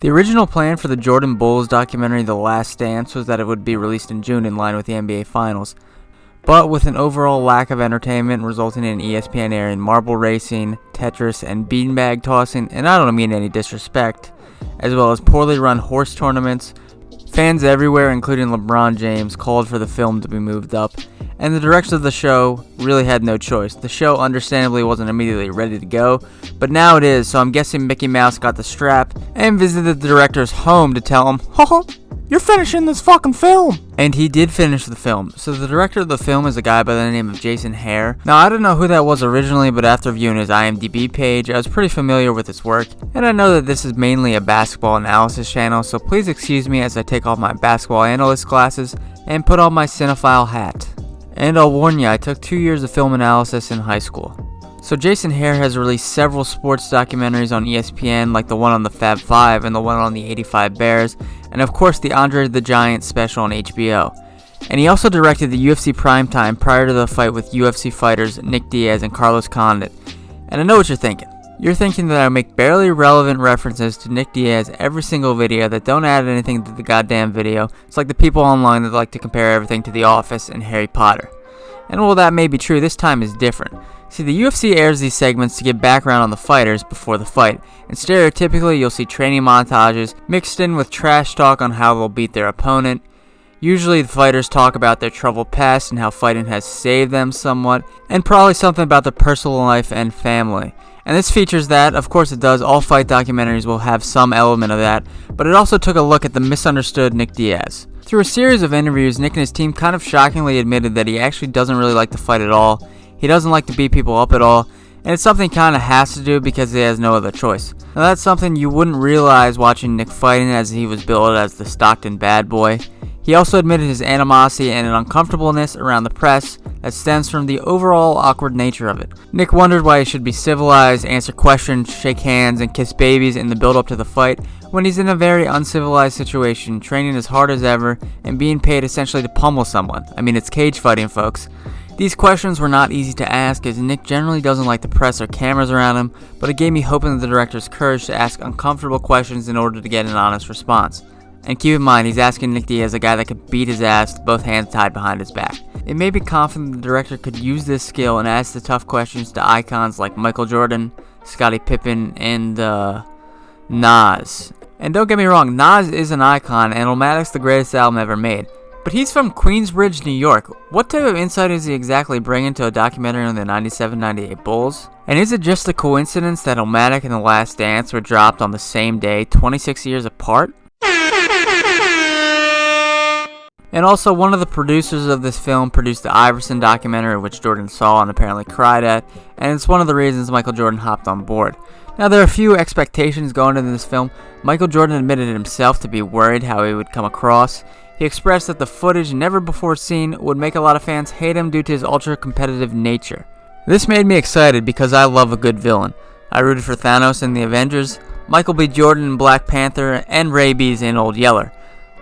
The original plan for the Jordan Bulls documentary The Last Dance was that it would be released in June in line with the NBA Finals. But with an overall lack of entertainment resulting in ESPN airing marble racing, Tetris, and beanbag tossing, and I don't mean any disrespect, as well as poorly run horse tournaments, fans everywhere, including LeBron James, called for the film to be moved up, and the directors of the show really had no choice. The show understandably wasn't immediately ready to go, but now it is, so I'm guessing Mickey Mouse got the strap and visited the director's home to tell him, "Haha, you're finishing this fucking film!" And he did finish the film. So the director of the film is a guy by the name of Jason Hehir. Now, I didn't know who that was originally, but after viewing his IMDb page, I was pretty familiar with his work, and I know that this is mainly a basketball analysis channel, so please excuse me as I take off my basketball analyst glasses and put on my cinephile hat. And I'll warn you, I took 2 years of film analysis in high school. So Jason Hehir has released several sports documentaries on ESPN, like the one on the Fab Five and the one on the '85 Bears, and of course the Andre the Giant special on HBO. And he also directed the UFC Primetime prior to the fight with UFC fighters Nick Diaz and Carlos Condit. And I know what you're thinking. You're thinking that I make barely relevant references to Nick Diaz every single video that don't add anything to the goddamn video. It's like the people online that like to compare everything to The Office and Harry Potter. And while that may be true, this time is different. See, the UFC airs these segments to give background on the fighters before the fight, and stereotypically you'll see training montages mixed in with trash talk on how they'll beat their opponent. Usually the fighters talk about their troubled past and how fighting has saved them somewhat, and probably something about their personal life and family. And this features that, of course it does, all fight documentaries will have some element of that, but it also took a look at the misunderstood Nick Diaz. Through a series of interviews, Nick and his team kind of shockingly admitted that he actually doesn't really like to fight at all. He doesn't like to beat people up at all, and it's something he kind of has to do because he has no other choice. Now that's something you wouldn't realize watching Nick fighting, as he was billed as the Stockton bad boy. He also admitted his animosity and an uncomfortableness around the press that stems from the overall awkward nature of it. Nick wondered why he should be civilized, answer questions, shake hands, and kiss babies in the build-up to the fight when he's in a very uncivilized situation, training as hard as ever, and being paid essentially to pummel someone. I mean, it's cage fighting, folks. These questions were not easy to ask, as Nick generally doesn't like the press or cameras around him, but it gave me hope in the director's courage to ask uncomfortable questions in order to get an honest response. And keep in mind, he's asking Nick Diaz, a guy that could beat his ass with both hands tied behind his back. It made me confident the director could use this skill and ask the tough questions to icons like Michael Jordan, Scottie Pippen, and Nas. And don't get me wrong, Nas is an icon, and Illmatic's the greatest album ever made. But he's from Queensbridge, New York. What type of insight is he exactly bringing to a documentary on the 97-98 Bulls? And is it just a coincidence that Illmatic and The Last Dance were dropped on the same day, 26 years apart? And also, one of the producers of this film produced the Iverson documentary, which Jordan saw and apparently cried at, and it's one of the reasons Michael Jordan hopped on board. Now, there are a few expectations going into this film. Michael Jordan admitted himself to be worried how he would come across. He expressed that the footage, never before seen, would make a lot of fans hate him due to his ultra-competitive nature. This made me excited because I love a good villain. I rooted for Thanos in the Avengers, Michael B. Jordan in Black Panther, and Rabies in Old Yeller.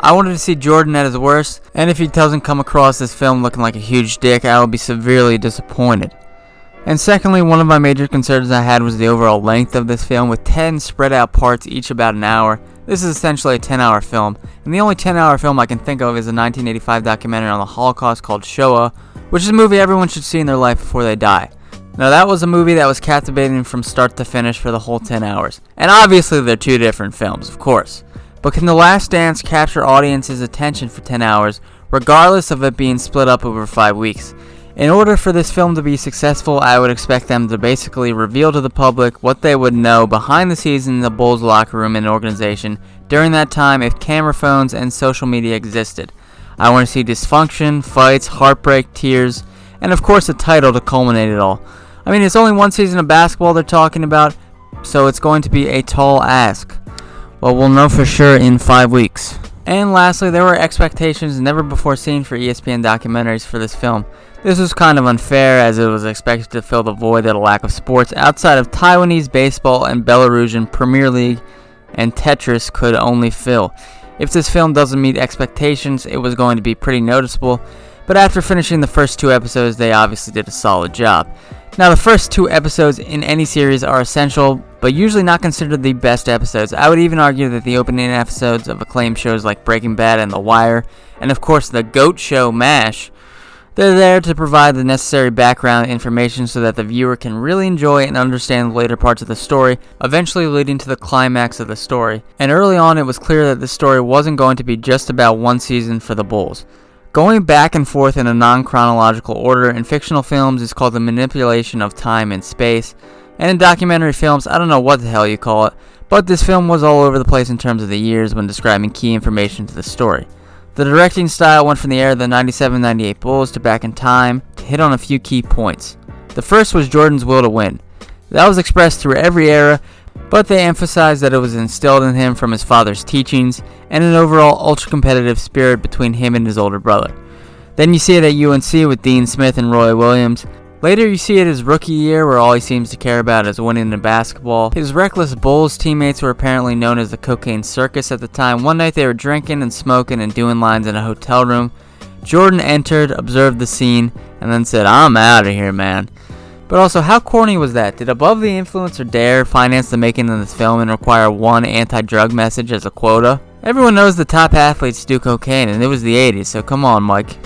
I wanted to see Jordan at his worst, and if he doesn't come across this film looking like a huge dick, I will be severely disappointed. And secondly, one of my major concerns I had was the overall length of this film, with 10 spread out parts, each about an hour. This is essentially a 10-hour film, and the only 10-hour film I can think of is a 1985 documentary on the Holocaust called Shoah, which is a movie everyone should see in their life before they die. Now, that was a movie that was captivating from start to finish for the whole 10 hours. And obviously they're two different films, of course. But can The Last Dance capture audience's attention for 10 hours, regardless of it being split up over 5 weeks? In order for this film to be successful, I would expect them to basically reveal to the public what they would know behind the scenes in the Bulls locker room and organization during that time if camera phones and social media existed. I want to see dysfunction, fights, heartbreak, tears, and of course a title to culminate it all. I mean, it's only one season of basketball they're talking about, so it's going to be a tall ask. Well, we'll know for sure in 5 weeks. And lastly, there were expectations never before seen for ESPN documentaries for this film. This was kind of unfair, as it was expected to fill the void that a lack of sports outside of Taiwanese baseball and Belarusian Premier League and Tetris could only fill. If this film doesn't meet expectations, it was going to be pretty noticeable, but after finishing the first 2 episodes, they obviously did a solid job. Now, the first 2 episodes in any series are essential, but usually not considered the best episodes. I would even argue that the opening episodes of acclaimed shows like Breaking Bad and The Wire, and of course the GOAT show MASH, they're there to provide the necessary background information so that the viewer can really enjoy and understand the later parts of the story, eventually leading to the climax of the story. And early on it was clear that the story wasn't going to be just about one season for the Bulls. Going back and forth in a non-chronological order in fictional films is called the manipulation of time and space, and in documentary films, I don't know what the hell you call it, but this film was all over the place in terms of the years when describing key information to the story. The directing style went from the era of the 97-98 Bulls to Back in Time to hit on a few key points. The first was Jordan's will to win. That was expressed through every era, but they emphasized that it was instilled in him from his father's teachings and an overall ultra-competitive spirit between him and his older brother. Then you see it at UNC with Dean Smith and Roy Williams. Later you see it his rookie year where all he seems to care about is winning in basketball. His reckless Bulls teammates were apparently known as the Cocaine Circus at the time. One night they were drinking and smoking and doing lines in a hotel room. Jordan entered, observed the scene, and then said, "I'm out of here, man." But also, how corny was that? Did Above the Influence or Dare finance the making of this film and require one anti-drug message as a quota? Everyone knows the top athletes do cocaine, and it was the 80s, so come on, Mike.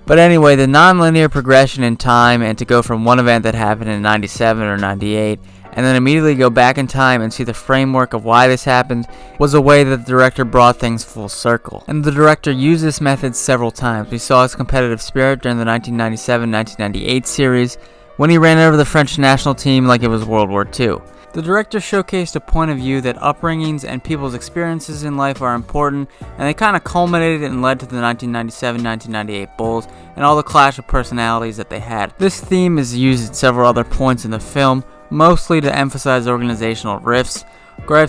But anyway, the non-linear progression in time, and to go from one event that happened in 97 or 98, and then immediately go back in time and see the framework of why this happened, was a way that the director brought things full circle. And the director used this method several times. We saw his competitive spirit during the 1997-1998 series, when he ran over the French national team like it was World War II. The director showcased a point of view that upbringings and people's experiences in life are important, and they kind of culminated and led to the 1997-1998 Bulls and all the clash of personalities that they had. This theme is used at several other points in the film, mostly to emphasize organizational gripes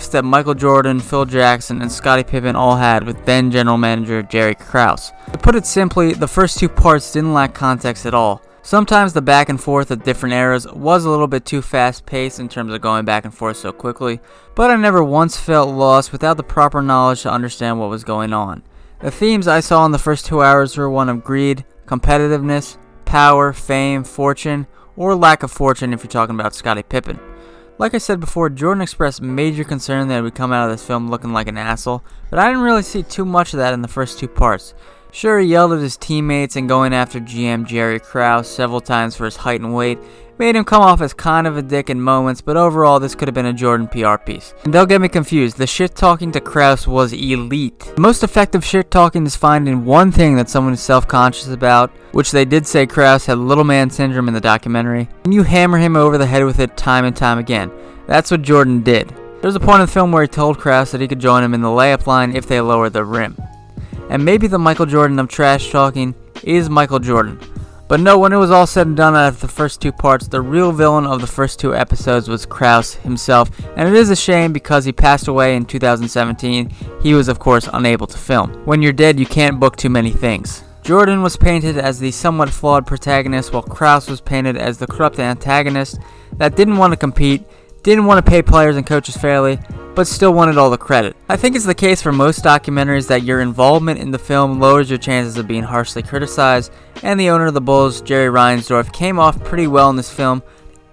that Michael Jordan, Phil Jackson, and Scottie Pippen all had with then general manager Jerry Krause. To put it simply, the first two parts didn't lack context at all. Sometimes the back and forth of different eras was a little bit too fast paced in terms of going back and forth so quickly, but I never once felt lost without the proper knowledge to understand what was going on. The themes I saw in the first 2 hours were one of greed, competitiveness, power, fame, fortune, or lack of fortune if you're talking about Scottie Pippen. Like I said before, Jordan expressed major concern that he would come out of this film looking like an asshole, but I didn't really see too much of that in the first two parts. Sure, he yelled at his teammates and going after GM Jerry Krause several times for his height and weight made him come off as kind of a dick in moments, but overall this could have been a Jordan PR piece. And don't get me confused, the shit talking to Krause was elite. The most effective shit talking is finding one thing that someone is self-conscious about, which they did say Krause had little man syndrome in the documentary, and you hammer him over the head with it time and time again. That's what Jordan did. There was a point in the film where he told Krause that he could join him in the layup line if they lowered the rim. And maybe the Michael Jordan of trash talking is Michael Jordan. But no, when it was all said and done out of the first two parts, the real villain of the first two episodes was Krause himself, and it is a shame because he passed away in 2017. He was of course unable to film. When you're dead, you can't book too many things. Jordan was painted as the somewhat flawed protagonist, while Krause was painted as the corrupt antagonist that didn't want to compete, didn't want to pay players and coaches fairly, but still wanted all the credit. I think it's the case for most documentaries that your involvement in the film lowers your chances of being harshly criticized, and the owner of the Bulls, Jerry Reinsdorf, came off pretty well in this film,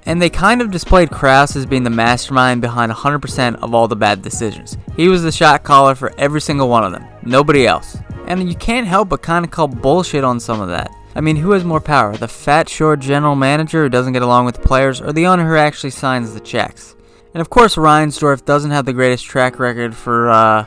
and they kind of displayed Krause as being the mastermind behind 100% of all the bad decisions. He was the shot caller for every single one of them, nobody else. And you can't help but kind of call bullshit on some of that. I mean, who has more power, the fat, short general manager who doesn't get along with the players, or the owner who actually signs the checks? And of course, Reinsdorf doesn't have the greatest track record for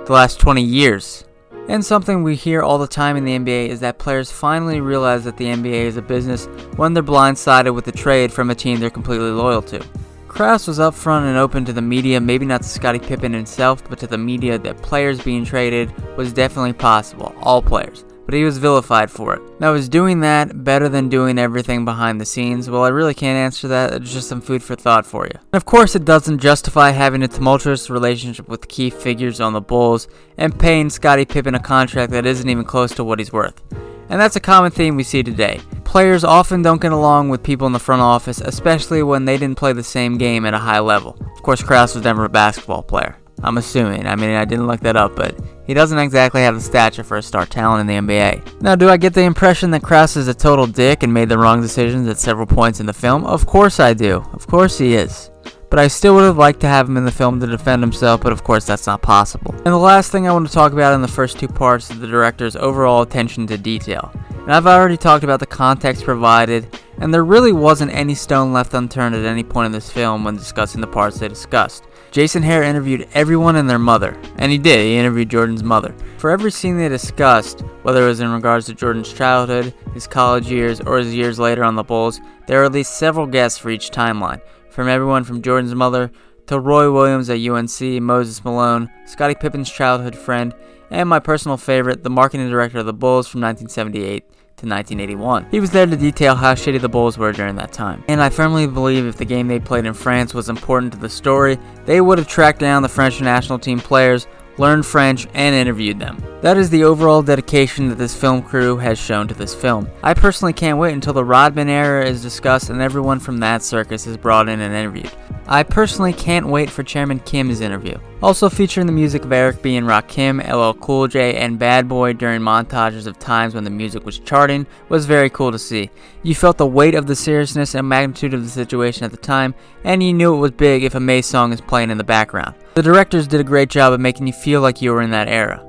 the last 20 years. And something we hear all the time in the NBA is that players finally realize that the NBA is a business when they're blindsided with a trade from a team they're completely loyal to. Krause was upfront and open to the media, maybe not to Scottie Pippen himself, but to the media, that players being traded was definitely possible, all players. But he was vilified for it. Now, is doing that better than doing everything behind the scenes? Well, I really can't answer that. It's just some food for thought for you. And of course, it doesn't justify having a tumultuous relationship with key figures on the Bulls and paying Scottie Pippen a contract that isn't even close to what he's worth. And that's a common theme we see today. Players often don't get along with people in the front office, especially when they didn't play the same game at a high level. Of course, Krause was never a basketball player. I'm assuming. I mean, I didn't look that up, but he doesn't exactly have the stature for a star talent in the NBA. Now, do I get the impression that Krause is a total dick and made the wrong decisions at several points in the film? Of course I do. Of course he is. but I still would have liked to have him in the film to defend himself, but of course that's not possible. And the last thing I want to talk about in the first two parts is the director's overall attention to detail. And I've already talked about the context provided, and there really wasn't any stone left unturned at any point in this film when discussing the parts they discussed. Jason Hehir interviewed everyone and their mother, and he did, he interviewed Jordan's mother. For every scene they discussed, whether it was in regards to Jordan's childhood, his college years, or his years later on the Bulls, there were at least several guests for each timeline, from everyone from Jordan's mother to Roy Williams at UNC, Moses Malone, Scottie Pippen's childhood friend, and my personal favorite, the marketing director of the Bulls from 1978 to 1981. He was there to detail how shitty the Bulls were during that time. And I firmly believe if the game they played in France was important to the story, they would have tracked down the French national team players, learned French, and interviewed them. That is the overall dedication that this film crew has shown to this film. I personally can't wait until the Rodman era is discussed and everyone from that circus is brought in and interviewed. I personally can't wait for Chairman Kim's interview. Also featuring the music of Eric B Rakim, LL Cool J, and Bad Boy during montages of times when the music was charting was very cool to see. You felt the weight of the seriousness and magnitude of the situation at the time, and you knew it was big if a Mase song is playing in the background. The directors did a great job of making you feel like you were in that era.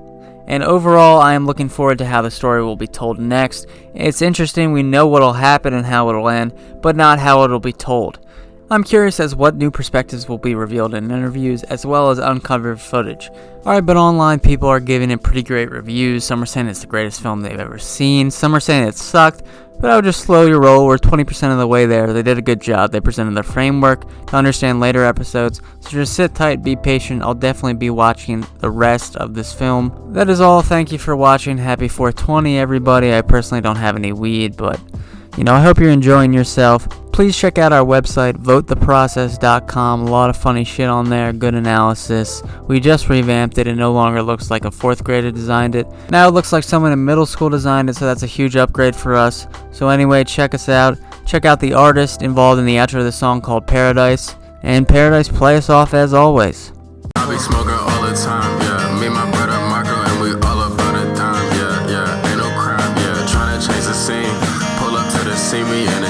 And overall, I am looking forward to how the story will be told next. It's interesting, we know what will happen and how it will end, but not how it will be told. I'm curious as what new perspectives will be revealed in interviews as well as uncovered footage. Alright, but online people are giving it pretty great reviews. Some are saying it's the greatest film they've ever seen. Some are saying it sucked, but I would just slow your roll. We're 20% of the way there. They did a good job. They presented their framework to understand later episodes. So just sit tight, be patient. I'll definitely be watching the rest of this film. That is all. Thank you for watching. Happy 420, everybody. I personally don't have any weed, but I hope you're enjoying yourself. Please check out our website, votetheprocess.com. A lot of funny shit on there, good analysis. We just revamped it. It no longer looks like a 4th grader designed it. Now it looks like someone in middle school designed it, so that's a huge upgrade for us. So anyway, check us out. Check out the artist involved in the outro of the song called Paradise. And Paradise, play us off as always. I be smoking all the time, yeah. Me, my brother, Marco, and we all about a dime, yeah. Ain't no crime, yeah. Tryna change the scene. Pull up to the see me and